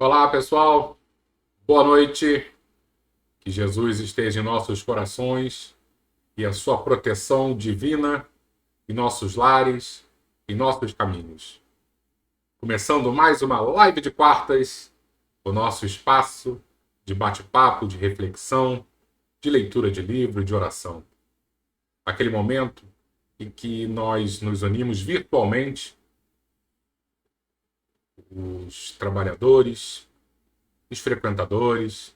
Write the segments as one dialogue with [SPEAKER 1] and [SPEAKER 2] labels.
[SPEAKER 1] Olá, pessoal. Boa noite. Que Jesus esteja em nossos corações e a sua proteção divina em nossos lares e nossos caminhos. Começando mais uma live de quartas, o nosso espaço de bate-papo, de reflexão, de leitura de livro, de oração. Aquele momento em que nós nos unimos virtualmente, os trabalhadores, os frequentadores,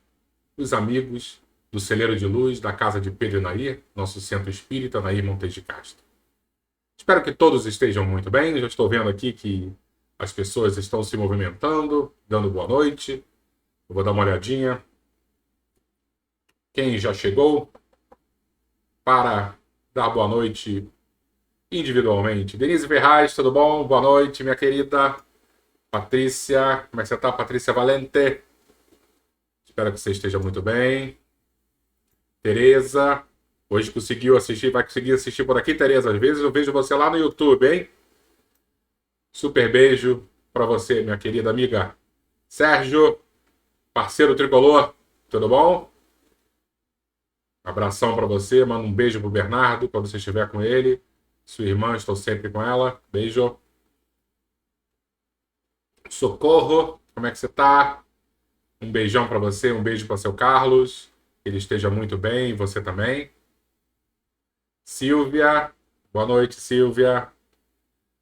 [SPEAKER 1] os amigos do Celeiro de Luz da Casa de Pedro e Nair, nosso centro espírita, Nair Montes de Castro. Espero que todos estejam muito bem. Já estou vendo aqui que as pessoas estão se movimentando, dando boa noite. Eu vou dar uma olhadinha. Quem já chegou para dar boa noite individualmente. Denise Ferraz, tudo bom? Boa noite, minha querida. Patrícia, como é que você está? Patrícia Valente. Espero que você esteja muito bem. Tereza, hoje conseguiu assistir, vai conseguir assistir por aqui, Tereza. Às vezes eu vejo você lá no YouTube, hein? Super beijo para você, minha querida amiga. Sérgio, parceiro tricolor, tudo bom? Abração para você, manda um beijo pro Bernardo quando você estiver com ele. Sua irmã, estou sempre com ela. Beijo. Socorro, como é que você tá? Um beijão para você, um beijo para seu Carlos. Que ele esteja muito bem, e você também. Silvia, boa noite, Silvia.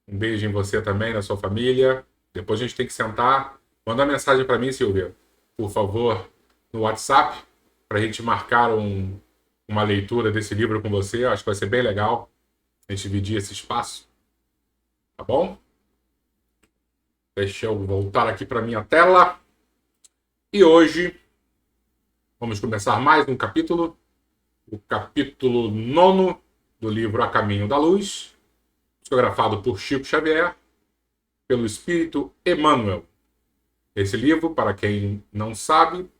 [SPEAKER 1] Um beijo em você também, na sua família. Depois a gente tem que sentar. Manda uma mensagem para mim, Silvia, por favor, no WhatsApp, para a gente marcar uma leitura desse livro com você. Acho que vai ser bem legal a gente dividir esse espaço. Tá bom? Deixa eu voltar aqui para minha tela. E hoje vamos começar mais um capítulo. O capítulo 9 do livro A Caminho da Luz, psicografado por Chico Xavier, pelo Espírito Emmanuel. Esse livro, para quem não sabe,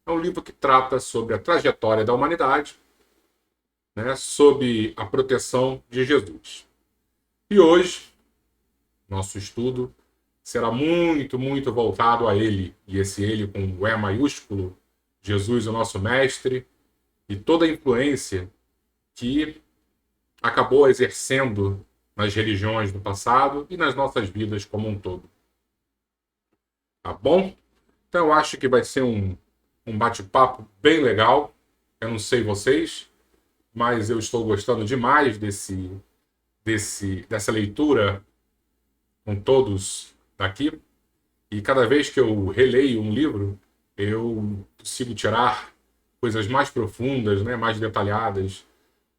[SPEAKER 1] é um livro que trata sobre a trajetória da humanidade, né, sob a proteção de Jesus. E hoje, nosso estudo será muito, muito voltado a ele, e esse ele com o E maiúsculo, Jesus, o nosso mestre, e toda a influência que acabou exercendo nas religiões do passado e nas nossas vidas como um todo. Tá bom? Então eu acho que vai ser um bate-papo bem legal. Eu não sei vocês, mas eu estou gostando demais dessa leitura com todos daqui. E cada vez que eu releio um livro, eu consigo tirar coisas mais profundas, né, mais detalhadas,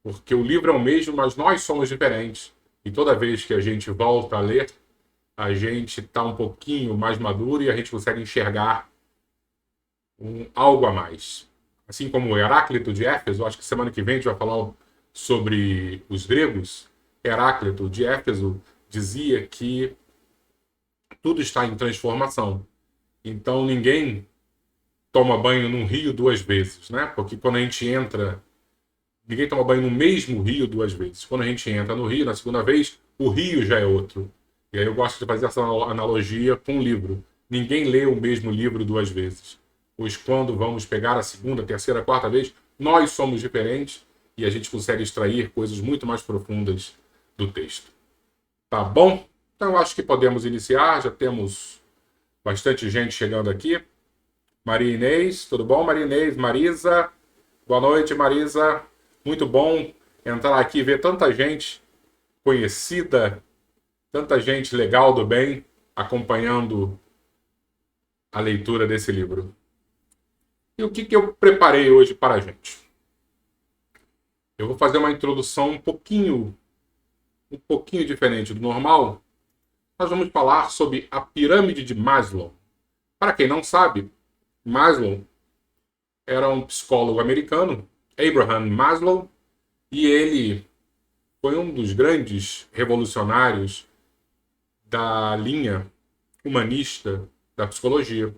[SPEAKER 1] porque o livro é o mesmo, mas nós somos diferentes. E toda vez que a gente volta a ler, a gente está um pouquinho mais maduro e a gente consegue enxergar algo a mais. Assim como o Heráclito de Éfeso, acho que semana que vem a gente vai falar sobre os gregos. Heráclito de Éfeso dizia que tudo está em transformação. Então ninguém toma banho num rio duas vezes, né? Porque quando a gente entra, ninguém toma banho no mesmo rio duas vezes. Quando a gente entra no rio, na segunda vez, o rio já é outro. E aí eu gosto de fazer essa analogia com o livro. Ninguém lê o mesmo livro duas vezes. Pois quando vamos pegar a segunda, terceira, quarta vez, nós somos diferentes e a gente consegue extrair coisas muito mais profundas do texto. Tá bom? Então eu acho que podemos iniciar. Já temos bastante gente chegando aqui. Maria Inês, tudo bom, Maria Inês? Marisa, boa noite, Marisa. Muito bom entrar aqui e ver tanta gente conhecida, tanta gente legal do bem acompanhando a leitura desse livro. E o que eu preparei hoje para a gente? Eu vou fazer uma introdução um pouquinho diferente do normal. Nós vamos falar sobre a pirâmide de Maslow. Para quem não sabe, Maslow era um psicólogo americano, Abraham Maslow, e ele foi um dos grandes revolucionários da linha humanista da psicologia.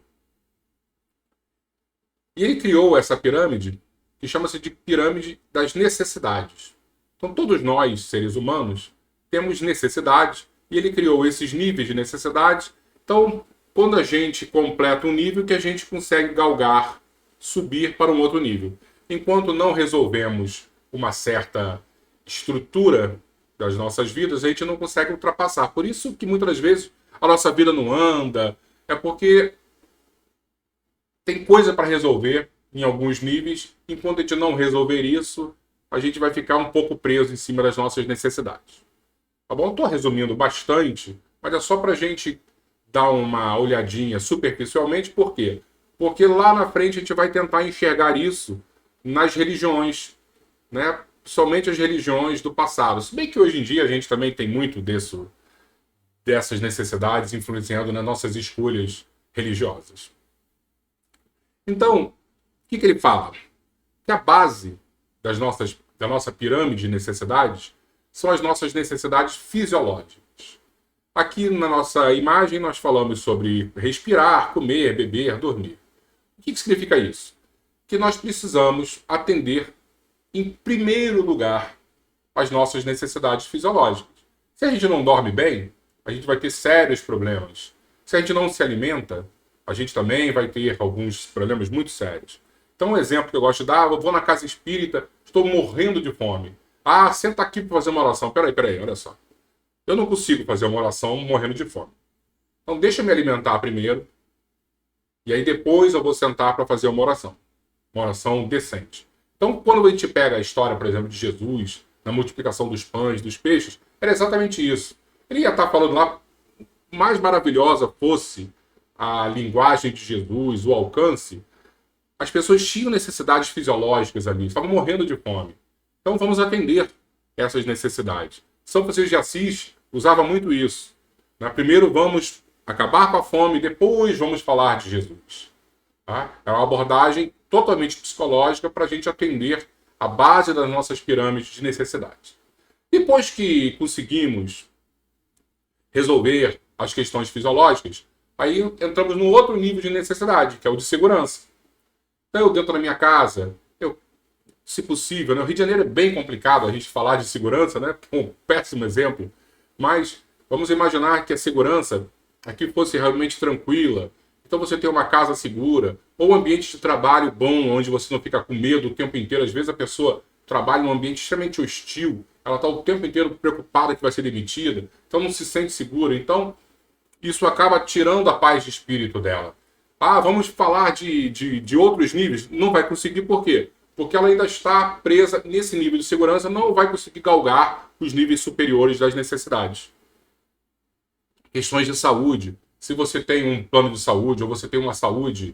[SPEAKER 1] E ele criou essa pirâmide que chama-se de pirâmide das necessidades. Então todos nós, seres humanos, temos necessidades, e ele criou esses níveis de necessidades. Então, quando a gente completa um nível que a gente consegue galgar, subir para um outro nível. Enquanto não resolvemos uma certa estrutura das nossas vidas, a gente não consegue ultrapassar. Por isso que muitas vezes a nossa vida não anda, é porque tem coisa para resolver em alguns níveis, enquanto a gente não resolver isso, a gente vai ficar um pouco preso em cima das nossas necessidades. Tá bom? Estou resumindo bastante, mas é só para a gente dar uma olhadinha superficialmente. Por quê? Porque lá na frente a gente vai tentar enxergar isso nas religiões, né? Somente as religiões do passado. Se bem que hoje em dia a gente também tem muito dessas necessidades influenciando nas nossas escolhas religiosas. Então, o que ele fala? Que a base da nossa pirâmide de necessidades são as nossas necessidades fisiológicas. Aqui na nossa imagem nós falamos sobre respirar, comer, beber, dormir. O que significa isso? Que nós precisamos atender, em primeiro lugar, as nossas necessidades fisiológicas. Se a gente não dorme bem, a gente vai ter sérios problemas. Se a gente não se alimenta, a gente também vai ter alguns problemas muito sérios. Então, um exemplo que eu gosto de dar, eu vou na casa espírita, estou morrendo de fome. Ah, senta aqui para fazer uma oração. Peraí, olha só. Eu não consigo fazer uma oração morrendo de fome. Então, deixa eu me alimentar primeiro, e aí depois eu vou sentar para fazer uma oração decente. Então, quando a gente pega a história, por exemplo, de Jesus, na multiplicação dos pães, dos peixes, era exatamente isso. Ele ia estar falando lá, mais maravilhosa fosse a linguagem de Jesus, o alcance, as pessoas tinham necessidades fisiológicas ali, estavam morrendo de fome. Então vamos atender essas necessidades. São Francisco de Assis usava muito isso. Primeiro vamos acabar com a fome, depois vamos falar de Jesus. Tá? É uma abordagem totalmente psicológica para a gente atender a base das nossas pirâmides de necessidades. Depois que conseguimos resolver as questões fisiológicas, aí entramos num outro nível de necessidade, que é o de segurança. Então, eu dentro da minha casa, se possível, né? O Rio de Janeiro é bem complicado a gente falar de segurança, né? Um péssimo exemplo. Mas vamos imaginar que a segurança aqui fosse realmente tranquila. Então você tem uma casa segura, ou um ambiente de trabalho bom, onde você não fica com medo o tempo inteiro. Às vezes a pessoa trabalha num ambiente extremamente hostil, ela está o tempo inteiro preocupada que vai ser demitida, então não se sente segura. Então, isso acaba tirando a paz de espírito dela. Ah, vamos falar de outros níveis. Não vai conseguir, por quê? Porque ela ainda está presa nesse nível de segurança, não vai conseguir galgar os níveis superiores das necessidades. Questões de saúde. Se você tem um plano de saúde, ou você tem uma saúde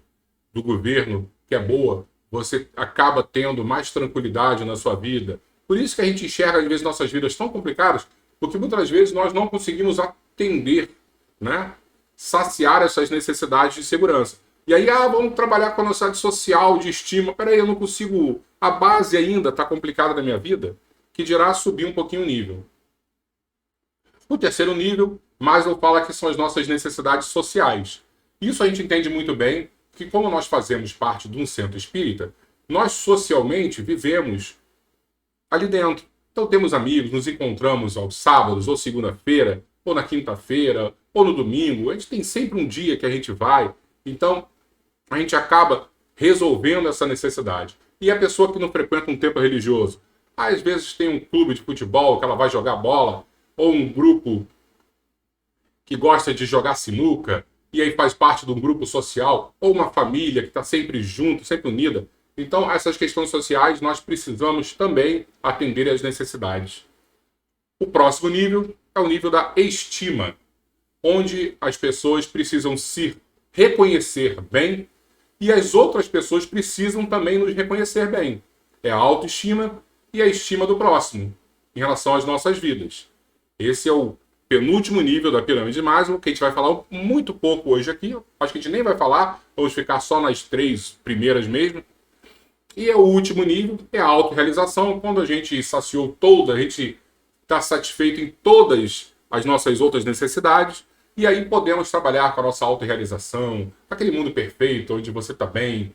[SPEAKER 1] do governo que é boa, você acaba tendo mais tranquilidade na sua vida. Por isso que a gente enxerga, às vezes, nossas vidas tão complicadas, porque muitas vezes nós não conseguimos atender, né? Saciar essas necessidades de segurança. E aí, vamos trabalhar com a necessidade social, de estima. Peraí, eu não consigo... A base ainda está complicada na minha vida, que dirá subir um pouquinho o nível. O terceiro nível, Maslow fala que são as nossas necessidades sociais. Isso a gente entende muito bem, que como nós fazemos parte de um centro espírita, nós socialmente vivemos ali dentro. Então temos amigos, nos encontramos aos sábados, ou segunda-feira, ou na quinta-feira, ou no domingo. A gente tem sempre um dia que a gente vai. Então, a gente acaba resolvendo essa necessidade. E a pessoa que não frequenta um templo religioso, às vezes tem um clube de futebol que ela vai jogar bola, ou um grupo que gosta de jogar sinuca, e aí faz parte de um grupo social, ou uma família que está sempre junto, sempre unida. Então, essas questões sociais, nós precisamos também atender às necessidades. O próximo nível é o nível da estima, onde as pessoas precisam se reconhecer bem e as outras pessoas precisam também nos reconhecer bem. É a autoestima e a estima do próximo em relação às nossas vidas. Esse é o penúltimo nível da pirâmide de Maslow, que a gente vai falar muito pouco hoje aqui. Acho que a gente nem vai falar, vamos ficar só nas 3 primeiras mesmo. E o último nível é a autorrealização, quando a gente saciou a gente está satisfeito em todas as nossas outras necessidades, e aí podemos trabalhar com a nossa autorrealização, aquele mundo perfeito, onde você está bem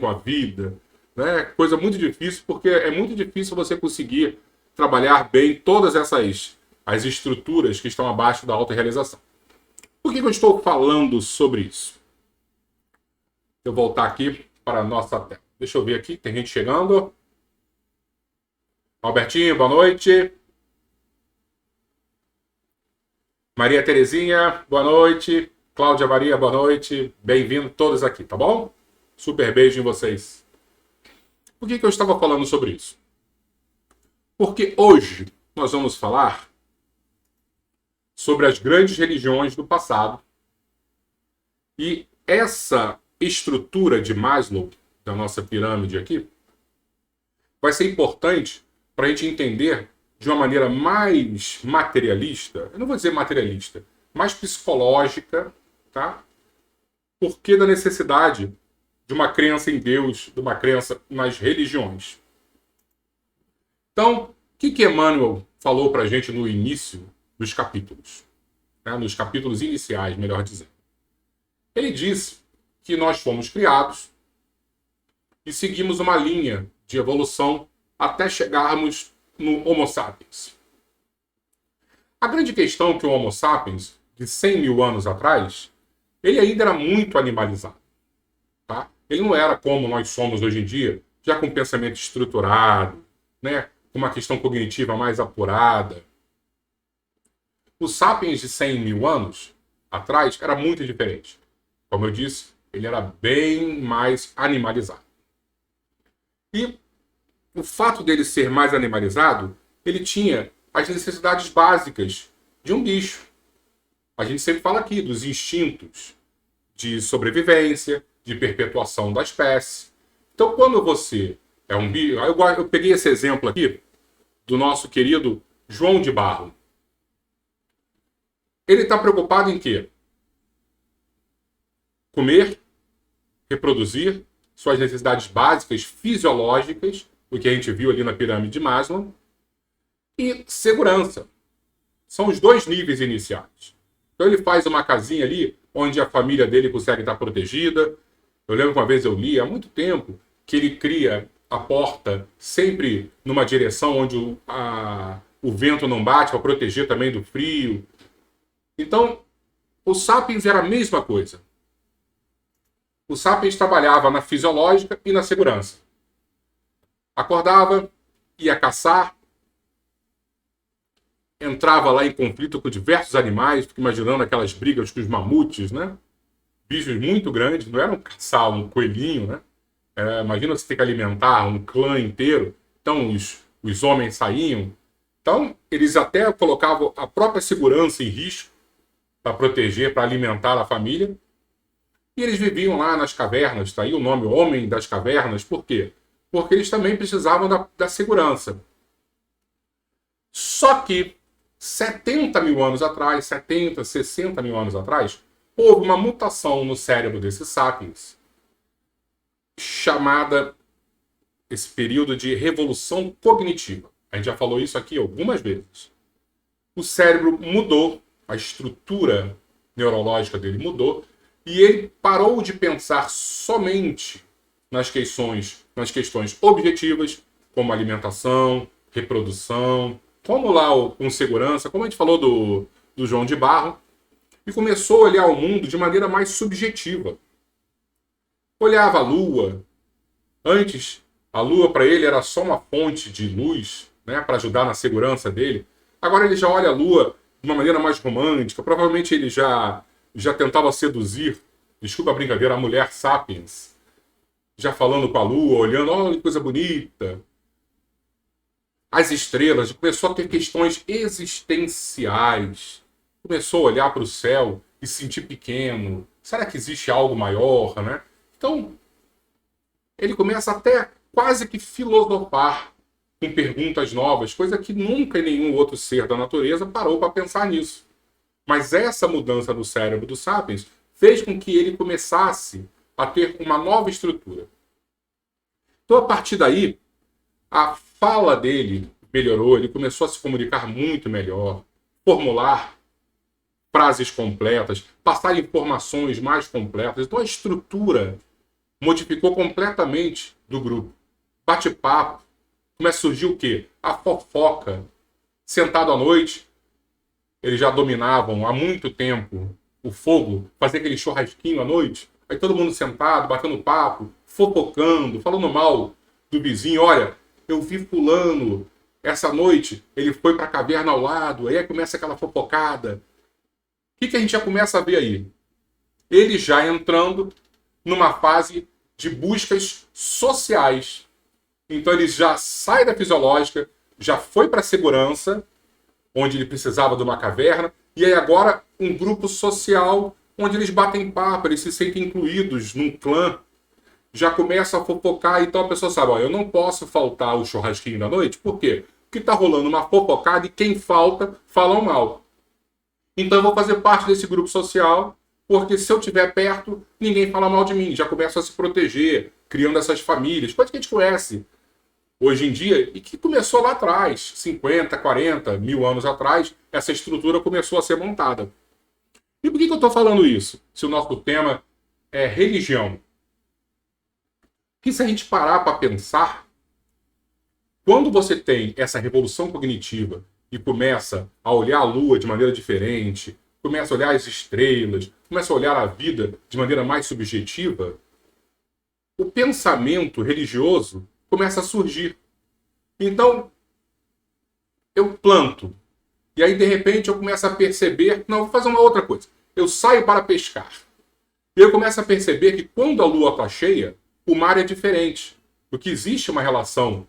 [SPEAKER 1] com a vida, né? Coisa muito difícil, porque é muito difícil você conseguir trabalhar bem todas as estruturas que estão abaixo da autorrealização. Por que eu estou falando sobre isso? Eu vou voltar aqui para a nossa tela. Deixa eu ver aqui, tem gente chegando. Albertinho, boa noite. Maria Terezinha, boa noite. Cláudia Maria, boa noite. Bem-vindo todos aqui, tá bom? Super beijo em vocês. Por que eu estava falando sobre isso? Porque hoje nós vamos falar sobre as grandes religiões do passado. E essa estrutura de Maslow, da nossa pirâmide aqui, vai ser importante para a gente entender de uma maneira mais materialista, eu não vou dizer materialista, mais psicológica, tá? Por que da necessidade de uma crença em Deus, de uma crença nas religiões. Então, o que Emmanuel falou para a gente no início dos capítulos? Né? Nos capítulos iniciais, melhor dizendo. Ele disse que nós fomos criados e seguimos uma linha de evolução até chegarmos no Homo sapiens. A grande questão é que o Homo sapiens, de 100 mil anos atrás, ele ainda era muito animalizado. Tá? Ele não era como nós somos hoje em dia, já com pensamento estruturado, né? Com uma questão cognitiva mais apurada. O sapiens de 100 mil anos atrás era muito diferente. Como eu disse, ele era bem mais animalizado. E o fato dele ser mais animalizado, ele tinha as necessidades básicas de um bicho. A gente sempre fala aqui dos instintos de sobrevivência, de perpetuação da espécie. Então, quando você é um bicho... Eu peguei esse exemplo aqui do nosso querido João de Barro. Ele está preocupado em quê? Comer, reproduzir suas necessidades básicas fisiológicas, o que a gente viu ali na pirâmide de Maslow, e segurança. São os dois níveis iniciais. Então ele faz uma casinha ali onde a família dele consegue estar protegida. Eu lembro que uma vez eu li, há muito tempo, que ele cria a porta sempre numa direção onde o vento não bate, para proteger também do frio. Então, o Sapiens era a mesma coisa. O Sapiens trabalhava na fisiológica e na segurança. Acordava, ia caçar, entrava lá em conflito com diversos animais, fico imaginando aquelas brigas com os mamutes, né? Bichos muito grandes, não era um caçar um coelhinho, né? Imagina você ter que alimentar um clã inteiro. Então os homens saíam. Então eles até colocavam a própria segurança em risco para proteger, para alimentar a família. E eles viviam lá nas cavernas, está aí o nome Homem das Cavernas. Por quê? Porque eles também precisavam da segurança. Só que 70 mil anos atrás, 70, 60 mil anos atrás, houve uma mutação no cérebro desses sapiens, chamada esse período de revolução cognitiva. A gente já falou isso aqui algumas vezes. O cérebro mudou, a estrutura neurológica dele mudou, e ele parou de pensar somente nas questões objetivas, como alimentação, reprodução, como lá com segurança, como a gente falou do João de Barro, e começou a olhar o mundo de maneira mais subjetiva. Olhava a Lua. Antes, a Lua para ele era só uma fonte de luz, né, para ajudar na segurança dele. Agora ele já olha a Lua de uma maneira mais romântica. Provavelmente ele já tentava seduzir, desculpa a brincadeira, a mulher sapiens. Já falando com a Lua, olhando, olha que coisa bonita. As estrelas, começou a ter questões existenciais. Começou a olhar para o céu e se sentir pequeno. Será que existe algo maior, né? Então, ele começa até quase que filosofar com perguntas novas, coisa que nunca nenhum outro ser da natureza parou para pensar nisso. Mas essa mudança no cérebro do Sapiens fez com que ele começasse a ter uma nova estrutura. Então, a partir daí, a fala dele melhorou, ele começou a se comunicar muito melhor, formular frases completas, passar informações mais completas. Então, a estrutura modificou completamente do grupo. Bate-papo. Começa a surgir o quê? A fofoca. Sentado à noite, eles já dominavam há muito tempo o fogo, fazer aquele churrasquinho à noite, aí todo mundo sentado, batendo papo, fofocando, falando mal do vizinho. Olha, eu vi fulano, essa noite ele foi para a caverna ao lado, aí começa aquela fofocada. O que a gente já começa a ver aí? Ele já entrando numa fase de buscas sociais. Então ele já sai da fisiológica, já foi para a segurança, onde ele precisava de uma caverna, e aí agora um grupo social onde eles batem papo, eles se sentem incluídos num clã, já começa a fofocar, então a pessoa sabe, ó, eu não posso faltar o churrasquinho da noite, por quê? Porque está rolando uma fofocada e quem falta, falam mal. Então eu vou fazer parte desse grupo social, porque se eu estiver perto, ninguém fala mal de mim, já começa a se proteger, criando essas famílias, coisa que a gente conhece hoje em dia, e que começou lá atrás, 50, 40, 1000 anos atrás, essa estrutura começou a ser montada. E por que eu estou falando isso? Se o nosso tema é religião. Que se a gente parar para pensar, quando você tem essa revolução cognitiva e começa a olhar a Lua de maneira diferente, começa a olhar as estrelas, começa a olhar a vida de maneira mais subjetiva, o pensamento religioso começa a surgir. Então, eu planto. E aí, de repente, eu começo a perceber, não, vou fazer uma outra coisa. Eu saio para pescar. E eu começo a perceber que quando a lua está cheia, o mar é diferente. Porque existe uma relação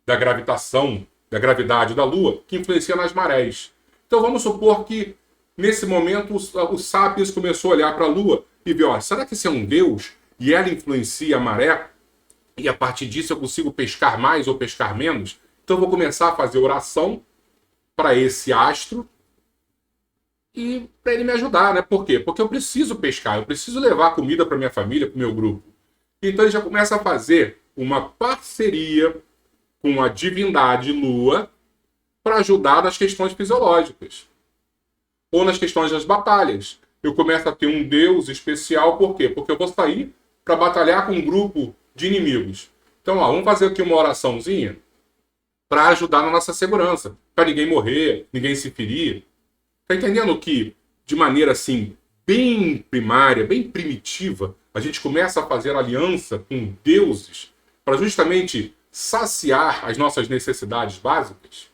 [SPEAKER 1] da gravitação, da gravidade da lua, que influencia nas marés. Então vamos supor que, nesse momento, o Sapiens começou a olhar para a lua e viu, ó, será que esse é um deus e ela influencia a maré? E a partir disso eu consigo pescar mais ou pescar menos? Então eu vou começar a fazer oração para esse astro e para ele me ajudar, né? Por quê? Porque eu preciso pescar, eu preciso levar comida para minha família, para o meu grupo. Então ele já começa a fazer uma parceria com a divindade Lua para ajudar nas questões fisiológicas ou nas questões das batalhas. Eu começo a ter um deus especial, por quê? Porque eu vou sair para batalhar com um grupo de inimigos. Então, ó, vamos fazer aqui uma oraçãozinha para ajudar na nossa segurança, para ninguém morrer, ninguém se ferir. Tá entendendo que, de maneira assim, bem primária, bem primitiva, a gente começa a fazer aliança com deuses para justamente saciar as nossas necessidades básicas?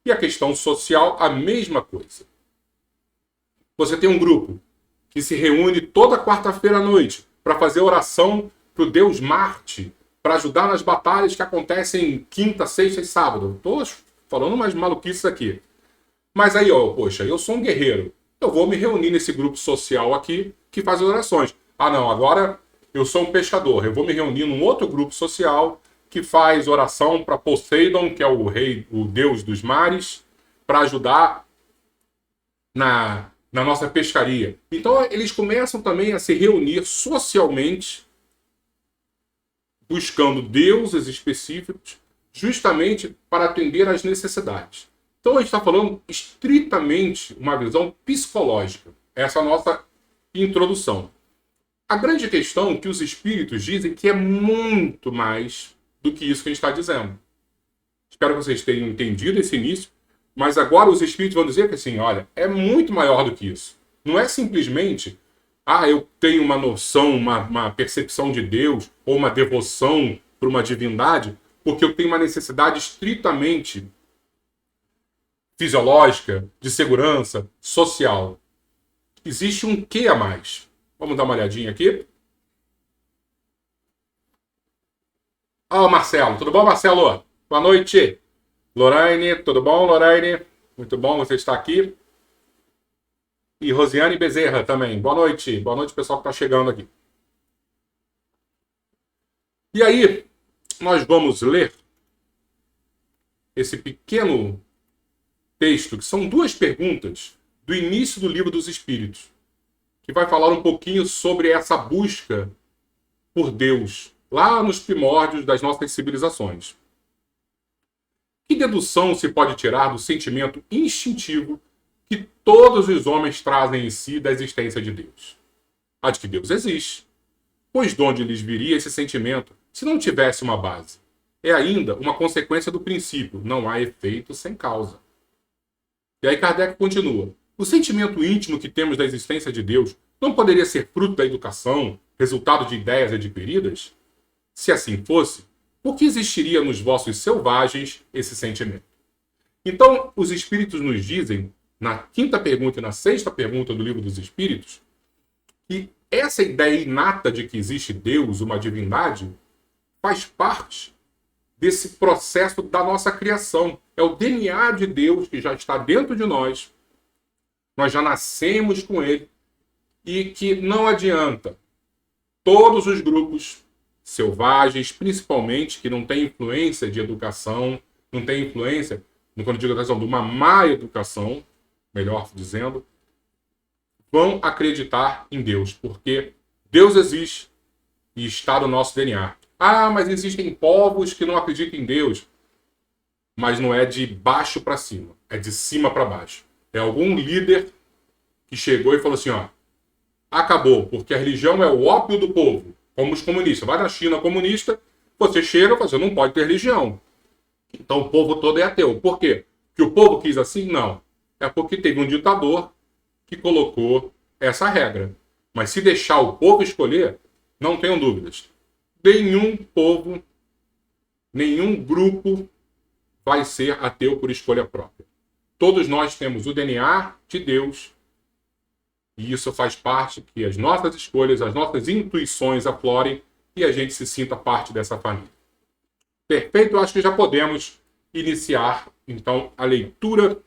[SPEAKER 1] E a questão social, a mesma coisa. Você tem um grupo que se reúne toda quarta-feira à noite para fazer oração para o deus Marte, para ajudar nas batalhas que acontecem quinta, sexta e sábado. Estou falando umas maluquices aqui. Mas aí, ó, poxa, eu sou um guerreiro. Eu vou me reunir nesse grupo social aqui que faz orações. Ah, não, agora eu sou um pescador. Eu vou me reunir num outro grupo social que faz oração para Poseidon, que é o rei, o deus dos mares, para ajudar na nossa pescaria. Então, eles começam também a se reunir socialmente, buscando deuses específicos, justamente para atender às necessidades. Então, a gente está falando estritamente uma visão psicológica. Essa é a nossa introdução. A grande questão é que os espíritos dizem que é muito mais do que isso que a gente está dizendo. Espero que vocês tenham entendido esse início, mas agora os espíritos vão dizer que assim, olha, é muito maior do que isso. Não é simplesmente, eu tenho uma noção, uma percepção de Deus, ou uma devoção para uma divindade, porque eu tenho uma necessidade estritamente fisiológica, de segurança, social. Existe um quê a mais. Vamos dar uma olhadinha aqui. Marcelo. Tudo bom, Marcelo? Boa noite. Lorraine, tudo bom, Lorraine? Muito bom você estar aqui. E Rosiane Bezerra também. Boa noite. Boa noite, pessoal que está chegando aqui. E aí, nós vamos ler esse pequeno texto, que são 2 perguntas do início do Livro dos Espíritos, que vai falar um pouquinho sobre essa busca por Deus, lá nos primórdios das nossas civilizações. Que dedução se pode tirar do sentimento instintivo que todos os homens trazem em si da existência de Deus? A de que Deus existe. Pois de onde lhes viria esse sentimento se não tivesse uma base? É ainda uma consequência do princípio, não há efeito sem causa. E aí Kardec continua. O sentimento íntimo que temos da existência de Deus não poderia ser fruto da educação, resultado de ideias adquiridas? Se assim fosse, por que existiria nos vossos selvagens esse sentimento? Então, os Espíritos nos dizem, na quinta pergunta e na sexta pergunta do Livro dos Espíritos, que essa ideia inata de que existe Deus, uma divindade, faz parte desse processo da nossa criação. É o DNA de Deus que já está dentro de nós. Nós já nascemos com ele. E que não adianta todos os grupos selvagens, principalmente, que não têm influência de educação, não têm influência, quando eu digo educação, de uma má educação, melhor dizendo, vão acreditar em Deus, porque Deus existe e está no nosso DNA. Ah, mas existem povos que não acreditam em Deus. Mas não é de baixo para cima, é de cima para baixo. É algum líder que chegou e falou assim, ó, acabou, porque a religião é o ópio do povo, como os comunistas. Vai na China comunista, você chega e fala, você não pode ter religião. Então o povo todo é ateu. Por quê? Que o povo quis assim? Não. É porque teve um ditador que colocou essa regra. Mas se deixar o povo escolher, não tenham dúvidas. Nenhum povo, nenhum grupo vai ser ateu por escolha própria. Todos nós temos o DNA de Deus e isso faz parte que as nossas escolhas, as nossas intuições aflorem e a gente se sinta parte dessa família. Perfeito? Eu acho que já podemos iniciar, então, a leitura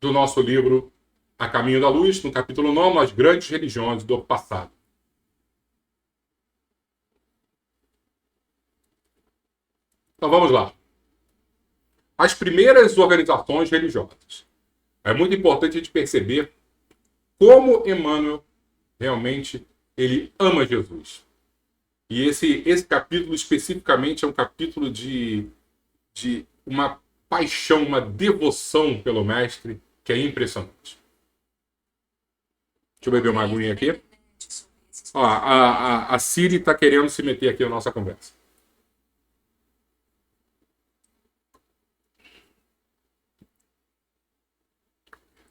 [SPEAKER 1] do nosso livro A Caminho da Luz, no capítulo 9, As Grandes Religiões do Passado. Então vamos lá. As primeiras organizações religiosas. É muito importante a gente perceber como Emmanuel realmente ele ama Jesus. E esse capítulo especificamente é um capítulo de uma paixão, uma devoção pelo mestre que é impressionante. Deixa eu beber uma aguinha aqui. Ó, a Siri está querendo se meter aqui na nossa conversa.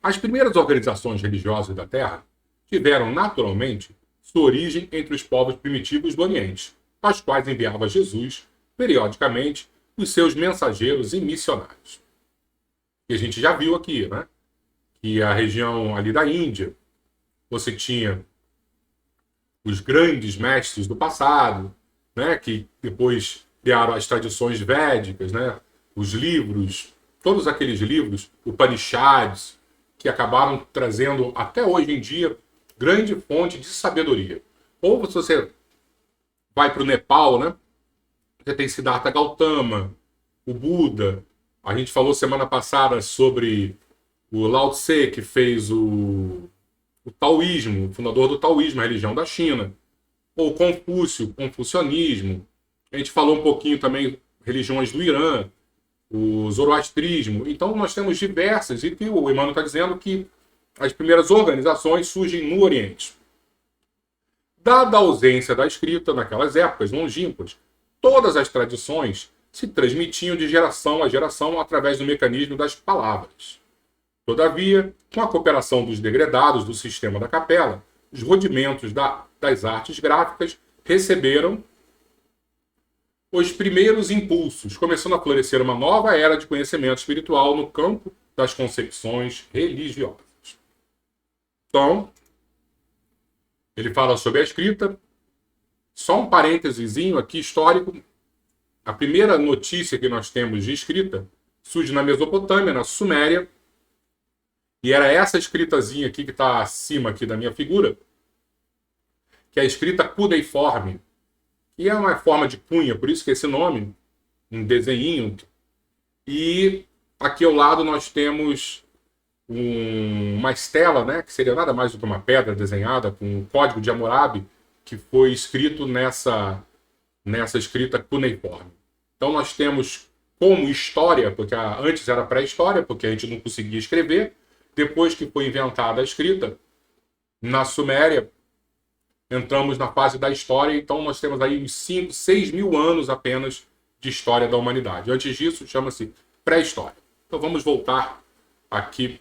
[SPEAKER 1] As primeiras organizações religiosas da Terra tiveram, naturalmente, sua origem entre os povos primitivos do Oriente, aos quais enviava Jesus, periodicamente, os seus mensageiros e missionários. E a gente já viu aqui, né? Que a região ali da Índia, você tinha os grandes mestres do passado, né? Que depois criaram as tradições védicas, né? Os livros, todos aqueles livros, Upanishads, que acabaram trazendo, até hoje em dia, grande fonte de sabedoria. Ou se você vai para o Nepal, né? Você tem Siddhartha Gautama, o Buda. A gente falou semana passada sobre o Lao Tse, que fez o taoísmo, o fundador do taoísmo, a religião da China. Ou Confúcio, o confucionismo. A gente falou um pouquinho também religiões do Irã, o zoroastrismo. Então nós temos diversas, e que o Emmanuel está dizendo que as primeiras organizações surgem no Oriente. Dada a ausência da escrita naquelas épocas longínquas, todas as tradições se transmitiam de geração a geração através do mecanismo das palavras. Todavia, com a cooperação dos degredados do sistema da capela, os rudimentos das artes gráficas receberam os primeiros impulsos, começando a florescer uma nova era de conhecimento espiritual no campo das concepções religiosas. Então, ele fala sobre a escrita. Só um parêntesezinho aqui histórico. A primeira notícia que nós temos de escrita surge na Mesopotâmia, na Suméria. E era essa escritazinha aqui que está acima aqui da minha figura, que é a escrita cuneiforme. E é uma forma de cunha, por isso que esse nome, um desenhinho. E aqui ao lado nós temos uma estela, né, que seria nada mais do que uma pedra desenhada com o código de Hammurabi, que foi escrito nessa escrita cuneiforme. Então nós temos como história, porque antes era pré-história, porque a gente não conseguia escrever. Depois que foi inventada a escrita, na Suméria, entramos na fase da história, então nós temos aí uns 5, 6 mil anos apenas de história da humanidade. Antes disso, chama-se pré-história. Então vamos voltar aqui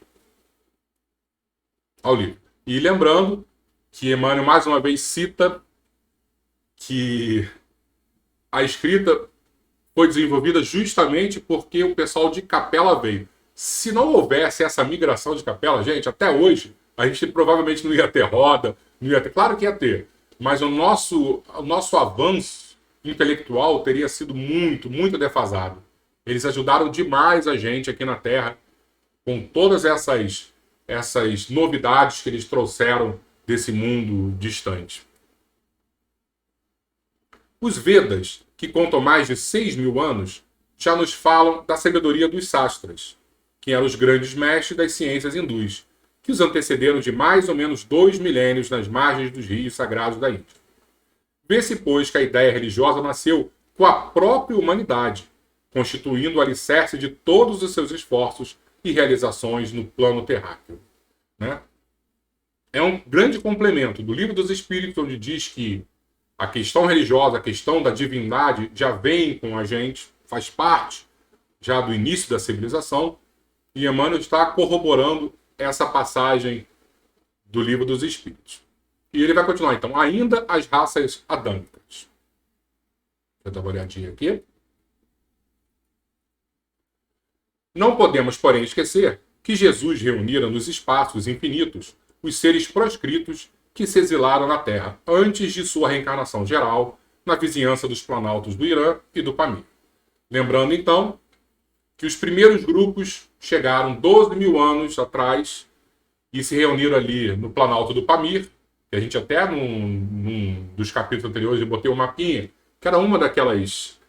[SPEAKER 1] ao livro. E lembrando que Emmanuel mais uma vez cita que a escrita foi desenvolvida justamente porque o pessoal de Capela veio. Se não houvesse essa migração de Capela, gente, até hoje, a gente provavelmente não ia ter roda, não ia ter, claro que ia ter, mas o nosso avanço intelectual teria sido muito, muito defasado. Eles ajudaram demais a gente aqui na Terra com todas essas novidades que eles trouxeram desse mundo distante. Os Vedas, que contam mais de 6.000 anos, já nos falam da sabedoria dos sastras, que eram os grandes mestres das ciências hindus, que os antecederam de mais ou menos 2 milênios nas margens dos rios sagrados da Índia. Vê-se, pois, que a ideia religiosa nasceu com a própria humanidade, constituindo o alicerce de todos os seus esforços e realizações no plano terráqueo. Né? É um grande complemento do Livro dos Espíritos, onde diz que a questão religiosa, a questão da divindade já vem com a gente, faz parte já do início da civilização, e Emmanuel está corroborando essa passagem do Livro dos Espíritos. E ele vai continuar, então, ainda as raças adâmicas. Deixa eu dar uma olhadinha aqui. Não podemos, porém, esquecer que Jesus reunira nos espaços infinitos os seres proscritos que se exilaram na Terra antes de sua reencarnação geral na vizinhança dos planaltos do Irã e do Pamir. Lembrando, então, que os primeiros grupos chegaram 12.000 anos atrás e se reuniram ali no planalto do Pamir, que a gente até, num dos capítulos anteriores, eu botei um mapinha, que era uma daquelas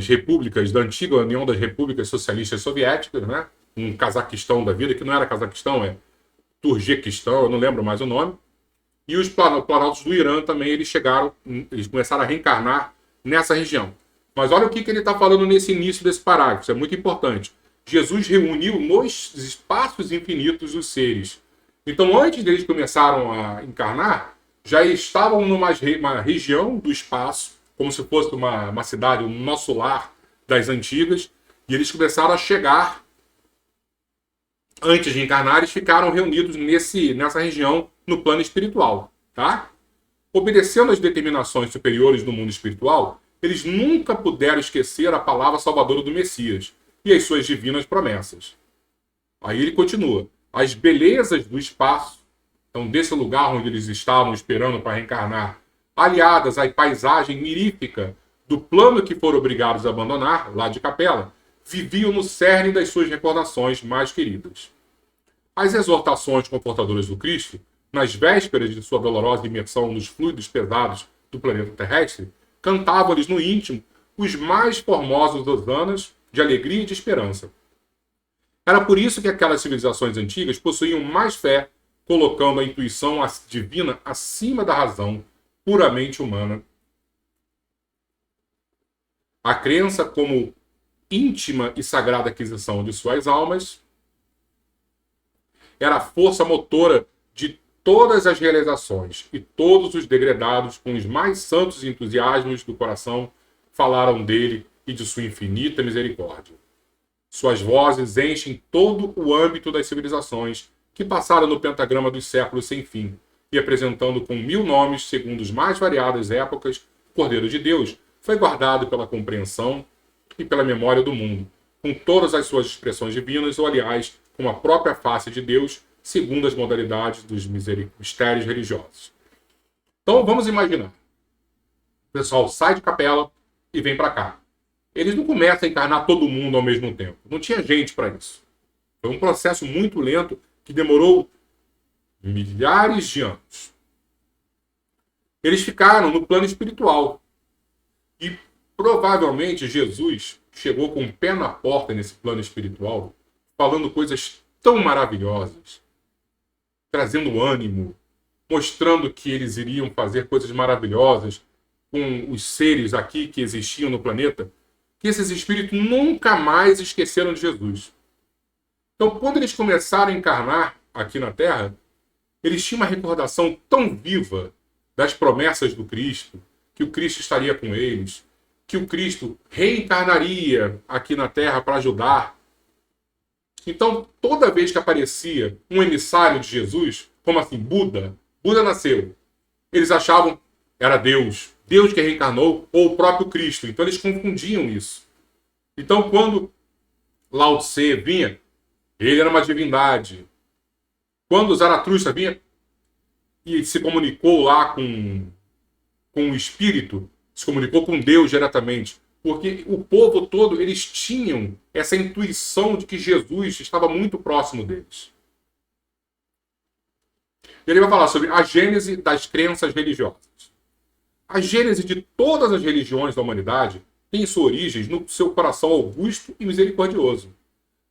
[SPEAKER 1] repúblicas da antiga União das Repúblicas Socialistas Soviéticas, né? Um Cazaquistão da vida, que não era Cazaquistão, é Turquequistão, eu não lembro mais o nome. E os planaltos do Irã também, eles começaram a reencarnar nessa região. Mas olha o que ele está falando nesse início desse parágrafo, isso é muito importante. Jesus reuniu nos espaços infinitos os seres. Então, antes deles começaram a encarnar, já estavam numa região do espaço, como se fosse uma cidade, um nosso lar das antigas, e eles começaram a chegar. Antes de encarnar, eles ficaram reunidos nessa região no plano espiritual. Tá? Obedecendo às determinações superiores do mundo espiritual, eles nunca puderam esquecer a palavra salvadora do Messias e as suas divinas promessas. Aí ele continua. As belezas do espaço, então desse lugar onde eles estavam esperando para reencarnar, aliadas à paisagem mirífica do plano que foram obrigados a abandonar, lá de Capela, viviam no cerne das suas recordações mais queridas. As exortações confortadoras do Cristo, nas vésperas de sua dolorosa imersão nos fluidos pesados do planeta terrestre, cantavam-lhes no íntimo os mais formosos hosanas de alegria e de esperança. Era por isso que aquelas civilizações antigas possuíam mais fé, colocando a intuição divina acima da razão puramente humana. A crença como íntima e sagrada aquisição de suas almas era a força motora de todas as realizações, e todos os degredados, com os mais santos entusiasmos do coração, falaram dele e de sua infinita misericórdia. Suas vozes enchem todo o âmbito das civilizações que passaram no pentagrama dos séculos sem fim, e apresentando com 1000 nomes, segundo as mais variadas épocas, o Cordeiro de Deus foi guardado pela compreensão e pela memória do mundo, com todas as suas expressões divinas, ou aliás, com a própria face de Deus, segundo as modalidades dos mistérios religiosos. Então vamos imaginar. O pessoal sai de Capela e vem para cá. Eles não começam a encarnar todo mundo ao mesmo tempo. Não tinha gente para isso. Foi um processo muito lento que demorou milhares de anos. Eles ficaram no plano espiritual. E provavelmente Jesus chegou com o pé na porta nesse plano espiritual, falando coisas tão maravilhosas, trazendo ânimo, mostrando que eles iriam fazer coisas maravilhosas com os seres aqui que existiam no planeta, que esses espíritos nunca mais esqueceram de Jesus. Então, quando eles começaram a encarnar aqui na Terra, eles tinham uma recordação tão viva das promessas do Cristo, que o Cristo estaria com eles, que o Cristo reencarnaria aqui na Terra para ajudar Então, toda vez que aparecia um emissário de Jesus, como assim, Buda nasceu, eles achavam era Deus, Deus que reencarnou, ou o próprio Cristo. Então, eles confundiam isso. Então, quando Lao Tse vinha, ele era uma divindade. Quando Zaratustra vinha e se comunicou lá com o Espírito, se comunicou com Deus diretamente, porque o povo todo, eles tinham essa intuição de que Jesus estava muito próximo deles. Ele vai falar sobre a gênese das crenças religiosas. A gênese de todas as religiões da humanidade tem sua origem no seu coração augusto e misericordioso.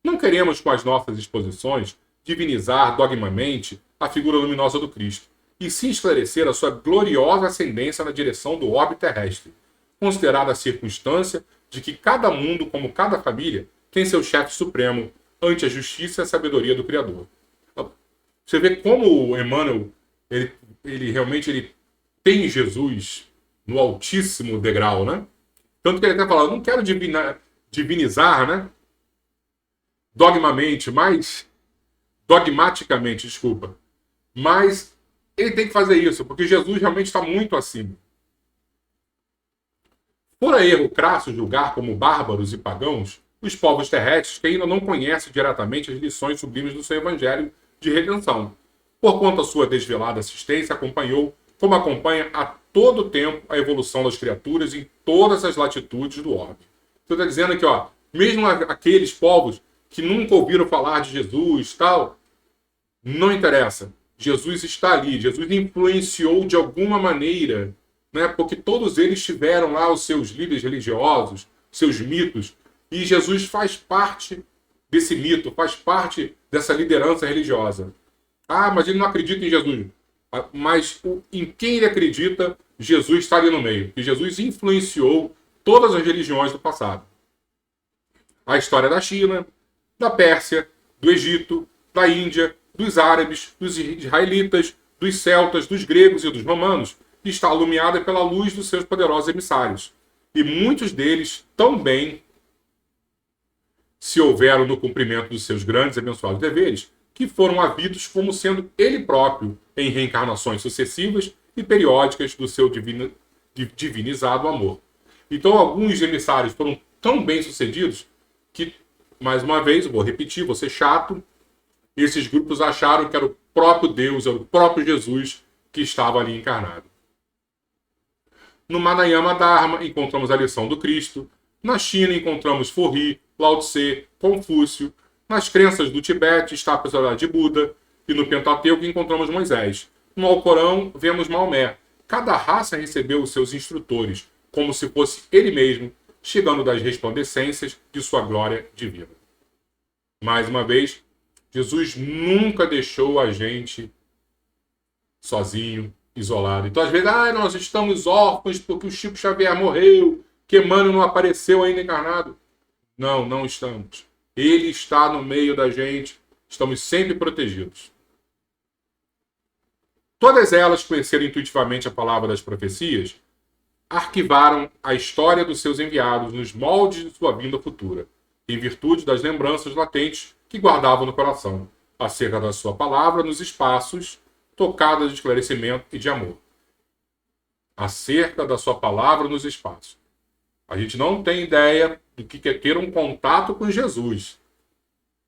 [SPEAKER 1] Não queremos, com as nossas exposições, divinizar dogmamente a figura luminosa do Cristo, e sim esclarecer a sua gloriosa ascendência na direção do orbe terrestre, considerada a circunstância de que cada mundo, como cada família, tem seu chefe supremo ante a justiça e a sabedoria do Criador. Você vê como o Emmanuel, ele realmente tem Jesus no altíssimo degrau, né? Tanto que ele até fala, eu não quero divinizar, né? Dogmaticamente, desculpa. Mas ele tem que fazer isso, porque Jesus realmente está muito acima. Fora erro crasso julgar como bárbaros e pagãos os povos terrestres que ainda não conhecem diretamente as lições sublimes do seu evangelho de redenção, porquanto a sua desvelada assistência acompanhou, como acompanha a todo tempo, a evolução das criaturas em todas as latitudes do orbe. Então está dizendo aqui, ó, mesmo aqueles povos que nunca ouviram falar de Jesus, tal, não interessa. Jesus está ali, Jesus influenciou de alguma maneira, né? Porque todos eles tiveram lá os seus líderes religiosos, seus mitos, e Jesus faz parte desse mito, faz parte dessa liderança religiosa. Ah, mas ele não acredita em Jesus. Mas em quem ele acredita, Jesus está ali no meio. E Jesus influenciou todas as religiões do passado. A história da China, da Pérsia, do Egito, da Índia, dos árabes, dos israelitas, dos celtas, dos gregos e dos romanos está alumiada pela luz dos seus poderosos emissários. E muitos deles também se houveram no cumprimento dos seus grandes e abençoados deveres, que foram havidos como sendo ele próprio em reencarnações sucessivas e periódicas do seu divinizado amor. Então, alguns emissários foram tão bem-sucedidos que, mais uma vez, eu vou repetir, vou ser chato, esses grupos acharam que era o próprio Deus, era o próprio Jesus que estava ali encarnado. No Manayama Dharma encontramos a lição do Cristo, na China encontramos Forri, Lao Tse, Confúcio, nas crenças do Tibete está a personalidade de Buda, e no Pentateuco encontramos Moisés. No Alcorão vemos Maomé. Cada raça recebeu os seus instrutores, como se fosse ele mesmo, chegando das resplandecências de sua glória divina. Mais uma vez, Jesus nunca deixou a gente sozinho, isolado. Então, às vezes, nós estamos órfãos porque o Chico Xavier morreu, que Emmanuel não apareceu ainda encarnado. Não, não estamos. Ele está no meio da gente, estamos sempre protegidos. Todas elas conheceram intuitivamente a palavra das profecias, arquivaram a história dos seus enviados nos moldes de sua vinda futura, em virtude das lembranças latentes que guardavam no coração, acerca da sua palavra nos espaços, tocadas de esclarecimento e de amor. Acerca da sua palavra nos espaços. A gente não tem ideia do que é ter um contato com Jesus.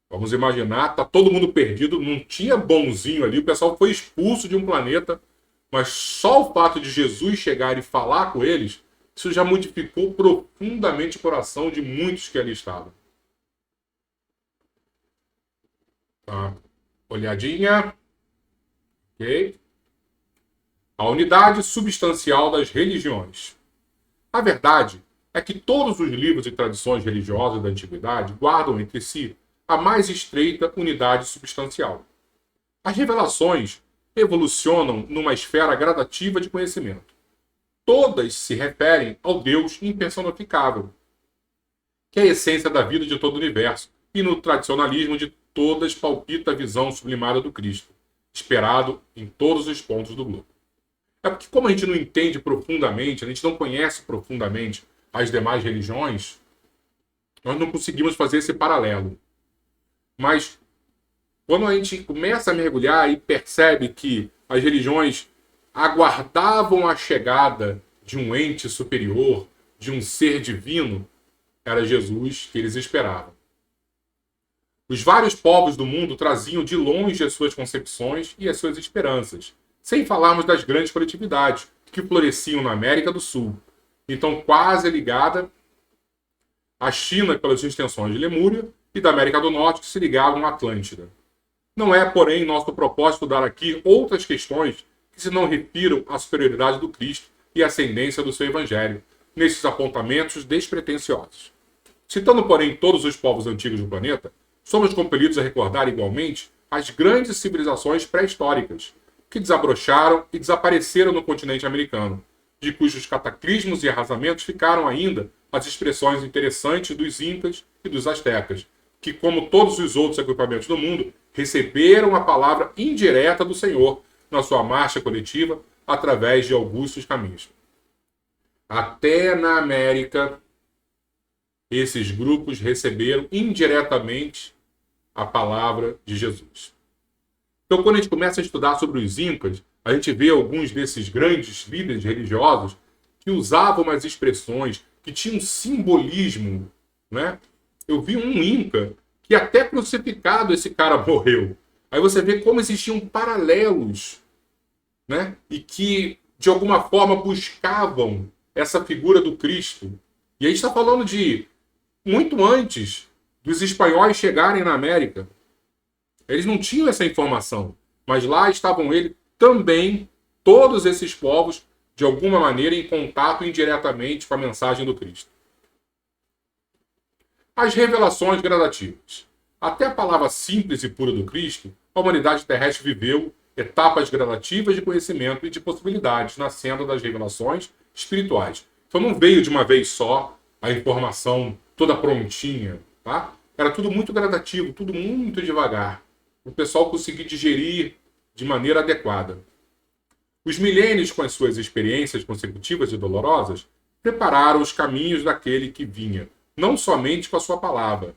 [SPEAKER 1] Vamos imaginar, está todo mundo perdido, não tinha bonzinho ali, o pessoal foi expulso de um planeta, mas só o fato de Jesus chegar e falar com eles, isso já modificou profundamente o coração de muitos que ali estavam. Tá. Olhadinha. Ok? A unidade substancial das religiões. A verdade é que todos os livros e tradições religiosas da antiguidade guardam entre si a mais estreita unidade substancial. As revelações evolucionam numa esfera gradativa de conhecimento. Todas se referem ao Deus impersonificável, que é a essência da vida de todo o universo, e no tradicionalismo de todas palpita a visão sublimada do Cristo, esperado em todos os pontos do globo. É porque, como a gente não entende profundamente, a gente não conhece profundamente as demais religiões, nós não conseguimos fazer esse paralelo. Mas quando a gente começa a mergulhar e percebe que as religiões aguardavam a chegada de um ente superior, de um ser divino, era Jesus que eles esperavam. Os vários povos do mundo traziam de longe as suas concepções e as suas esperanças, sem falarmos das grandes coletividades que floresciam na América do Sul, então quase ligada à China pelas extensões de Lemúria e da América do Norte que se ligavam à Atlântida. Não é, porém, nosso propósito dar aqui outras questões que se não refiram à superioridade do Cristo e à ascendência do seu Evangelho, nesses apontamentos despretensiosos. Citando, porém, todos os povos antigos do planeta, somos compelidos a recordar igualmente as grandes civilizações pré-históricas que desabrocharam e desapareceram no continente americano, de cujos cataclismos e arrasamentos ficaram ainda as expressões interessantes dos incas e dos astecas, que, como todos os outros agrupamentos do mundo, receberam a palavra indireta do Senhor na sua marcha coletiva através de augustos caminhos. Até na América, esses grupos receberam indiretamente a palavra de Jesus. Então, quando a gente começa a estudar sobre os Incas, a gente vê alguns desses grandes líderes religiosos que usavam umas expressões que tinham simbolismo, né? Eu vi um Inca que até crucificado esse cara morreu. Aí você vê como existiam paralelos, né? E que, de alguma forma, buscavam essa figura do Cristo. E aí está falando de muito antes dos espanhóis chegarem na América. Eles não tinham essa informação, mas lá estavam eles também, todos esses povos, de alguma maneira, em contato indiretamente com a mensagem do Cristo. As revelações gradativas. Até a palavra simples e pura do Cristo, a humanidade terrestre viveu etapas gradativas de conhecimento e de possibilidades na senda das revelações espirituais. Então não veio de uma vez só a informação toda prontinha, tá? Era tudo muito gradativo, tudo muito devagar. O pessoal conseguir digerir de maneira adequada. Os milênios, com as suas experiências consecutivas e dolorosas, prepararam os caminhos daquele que vinha, não somente com a sua palavra.